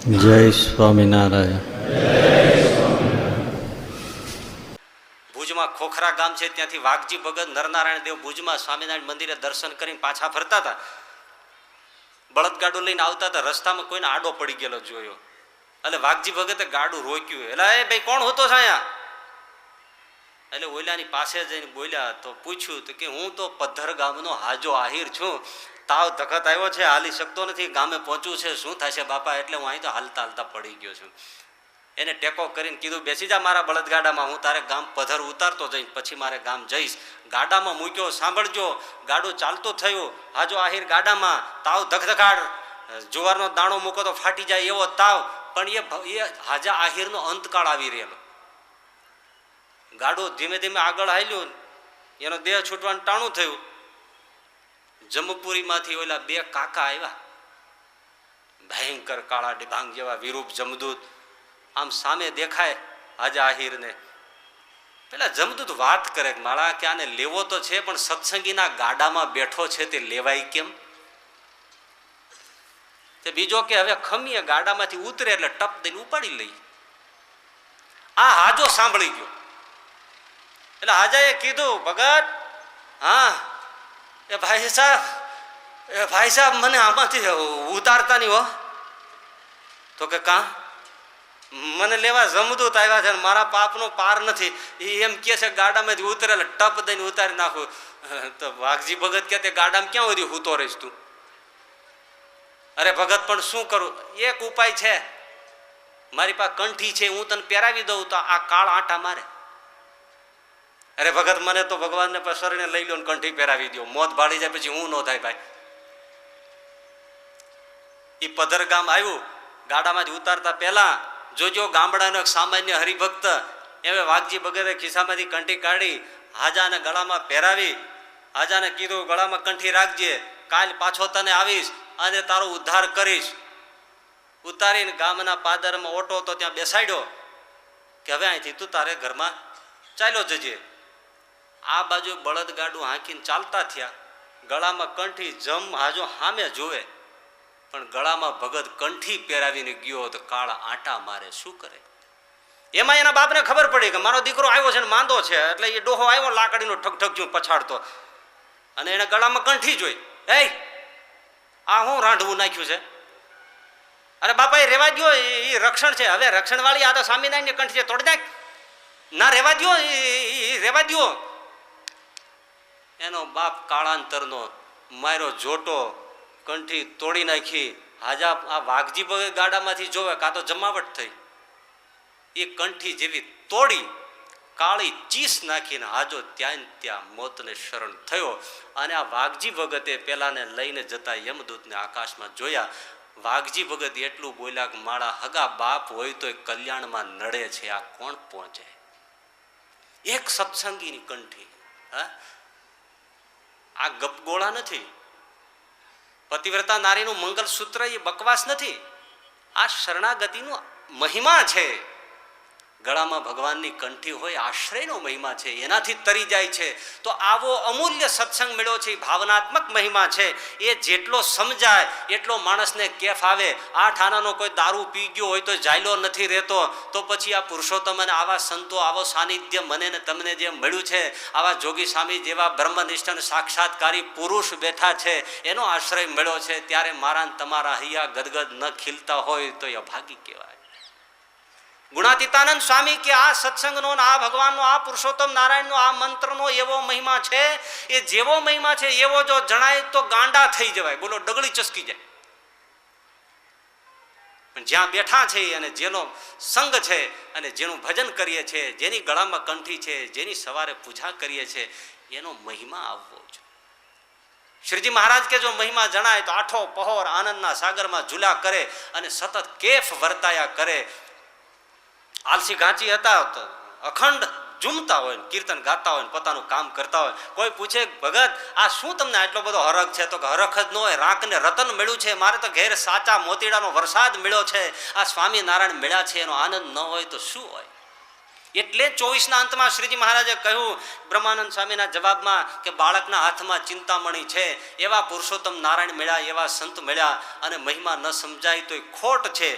જય સ્વામિનારાયણ. ભુજમાં ખોખરા ગામ છે, ત્યાંથી વાઘજી ભગત નરનારાયણ દેવ ભુજમાં સ્વામિનારાયણ મંદિરે દર્શન કરીને પાછા ફરતા હતા. બળદગાડું લઈને આવતા હતા, રસ્તામાં કોઈને આડો પડી ગયેલો જોયો. એટલે વાઘજી ભગતે ગાડું રોક્યું. એટલે એ ભાઈ કોણ હતો છાયા? એટલે ઓલાની પાસે જઈને બોલ્યા તો પૂછ્યું તો કે હું તો પદ્ધર ગામનો હાજો આહિર છું. તાવ ધખત આવ્યો છે, હાલી શકતો નથી, ગામે પહોંચવું છે, શું થશે બાપા? એટલે હું અહીં તો હાલતા હાલતા પડી ગયો છું. એને ટેકો કરીને કીધું બેસી જા મારા બળદગાડામાં, હું તારે ગામ પધર ઉતારતો જઈશ, પછી મારે ગામ જઈશ. ગાડામાં મૂક્યો. સાંભળજો, ગાડું ચાલતું થયું. હાજો આહિર ગાડામાં, તાવ ધકધકાડ, જુવારનો દાણો મૂકો તો ફાટી જાય એવો તાવ. પણ એ હાજા આહિરનો અંતકાળ આવી રહેલો. ગાડું ધીમે ધીમે આગળ હાલ્યું, એનો દેહ છૂટવાનું ટાણું થયું. જમપુરીમાંથી ઓલા બે કાકા આવ્યા, ભયંકર કાળા ડિભાંગ જેવા વિરૂપ જમદૂત. આમ સામે દેખાય હાજા આહિરને. પેલા જમદૂત વાત કરે કે માળા કે આને લેવો તો છે, પણ સત્સંગીના ગાડામાં બેઠો છે તે લેવાય કેમ? તે બીજો કે હવે ખમીએ, ગાડામાંથી ઉતરે એટલે ટપ દઈને ઉપાડી લઈ. આ હાજો સાંભળી ગયો. એટલે હાજાએ કીધું ભગત, હા એ ભાઈ સાહેબ મને આમાંથી ઉતારતા નહીં હો. તો કે કાં? મને લેવા જમદૂત આવ્યા છે, મારા પાપનો પાર નથી. એ એમ કે છે ગાડામાંથી ઉતરે એટલે ટપ દઈને ઉતારી નાખું. તો વાઘજી ભગત કે તે ગાડામાં ક્યાં સુધી હૂતો રહીશ તું? અરે ભગત પણ શું કરું? એક ઉપાય છે, મારી પાસે કંઠી છે, હું તને પહેરાવી દઉં તો આ કાળ આંટા મારે. અરે ભગત મને તો ભગવાનને શરણે લઈ લો ને કંઠી પહેરાવી દો, મોત ભાળી જાય પછી હું ન થાય ભાઈ. એ પધર ગામ આવ્યું. ગાડામાંથી ઉતારતા પહેલા જોજો ગામડાનો એક સામાન્ય હરિભક્ત એવે વાઘજી ભગતે ખિસ્સામાંથી કંઠી કાઢી, હાજાને ગળામાં પહેરાવી. હાજાને કીધું ગળામાં કંઠી રાખજે, કાલ પાછો તને આવીશ અને તારો ઉદ્ધાર કરીશ. ઉતારીને ગામના પાદરમાં ઓટો તો ત્યાં બેસાડ્યો કે હવે અહીંથી તું તારે ઘરમાં ચાલ્યો જજે. આ બાજુ બળદગાડું હાંકીને ચાલતા થયા. ગળામાં કંઠી જમ હાજો સામે જોવે, પણ ગળામાં ભગત કંઠી પહેરાવીને ગયો તો કાળા આંટા મારે. શું કરે? એમાં એના બાપને ખબર પડી કે મારો દીકરો આવ્યો છે ને માંદો છે. એટલે એ ડોહો આવ્યો લાકડીનો ઠકઠક પછાડતો, અને એને ગળામાં કંઠી જોઈ. એ આ હું રાંધવું નાખ્યું છે? અરે બાપા એ રેવા દો, એ રક્ષણ છે. હવે રક્ષણ વાળી આ તો સ્વામિનારાયણની કંઠી છે, તોડી નાખ. ના રેવા દો, એ રેવા દો. એનો બાપ કાળાંતરનો માર્યો જોટો, કંઠી તોડી નાખી. હાજા આ વાઘજી ભગત ગાડામાંથી જોવે કાં તો જમાવટ થઈ. એ કંઠી જેવી તોડી, કાળી ચીસ નાખીને હાજો ત્યાં ત્યાં મોતને શરણ થયો. અને આ વાઘજી ભગતે પેલાને લઈને જતા યમદૂતને આકાશમાં જોયા. વાઘજી ભગત એટલું બોલ્યા કે મારા હગા બાપ હોય તો કલ્યાણમાં નડે છે, આ કોણ પહોંચે? એક સત્સંગીની કંઠી. હા, આ ગપગોળા નથી. પતિવ્રતા નારીનું મંગલસૂત્ર એ બકવાસ નથી. આ શરણાગતિનો મહિમા છે. ગળામાં ભગવાનની કંઠી હોય, આશ્રયનો મહિમા છે, એનાથી તરી જાય છે. તો આવો અમૂલ્ય સત્સંગ મળ્યો છે, ભાવનાત્મક મહિમા છે. એ જેટલો સમજાય એટલો માણસને કેફ આવે. 8 આનાનો કોઈ દારૂ પી ગયો હોય તો જાયલો નથી રહેતો. તો પછી આ પુરુષોત્તમ અને આવા સંતો, આવો સાનિધ્ય મને ને તમને જે મળ્યું છે, આવા જોગી સ્વામી જેવા બ્રહ્મનિષ્ઠ સાક્ષાત્કારી પુરુષ બેઠા છે, એનો આશ્રય મળ્યો છે. ત્યારે મારા તમારા હૈયા ગદગદ ન ખીલતા હોય તો એ અભાગી કહેવાય. ગુણાતીતાનંદ સ્વામી કે આ સત્સંગનો, આ ભગવાનનો, આ પુરુષોત્તમ નારાયણનો, આ મંત્રનો એવો મહિમા છે. એ જેવો મહિમા છે એવો જો જણાય તો ગાંડા થઈ જવાય. બોલો, ડગલી ચસકી જાય. પણ જ્યાં બેઠા છે અને જેનો સંગ છે અને જેનું ભજન કરીએ છીએ, જેની ગળામાં કંઠી છે, જેની સવારે પૂજા કરીએ છીએ, એનો મહિમા આવવો જોઈએ. શ્રીજી મહારાજ કે જો મહિમા જણાય તો આઠો પહોર આનંદના સાગરમાં ઝૂલા કરે અને સતત કેફ વર્તાયા કરે. આલસી ઘાંચી હતા તો અખંડ ઝૂમતા હોય, કીર્તન ગાતા હોય, પોતાનું કામ કરતા હોય. કોઈ પૂછે ભગત આ શું તમને આટલો બધો હરખ છે? તો કે હરખ જ ન હોય, રાંકને રતન મળ્યું છે. મારે તો ઘેર સાચા મોતીડાનો વરસાદ મળ્યો છે. આ સ્વામિનારાયણ મળ્યા છે, એનો આનંદ ન હોય તો શું હોય? એટલે 24ના અંતમાં શ્રીજી મહારાજે કહ્યું બ્રહ્માનંદ સ્વામીના જવાબમાં કે બાળકના હાથમાં ચિંતામણી છે. એવા પુરુષોત્તમ નારાયણ મળ્યા, એવા સંત મળ્યા, અને મહિમા ન સમજાય તો ખોટ છે.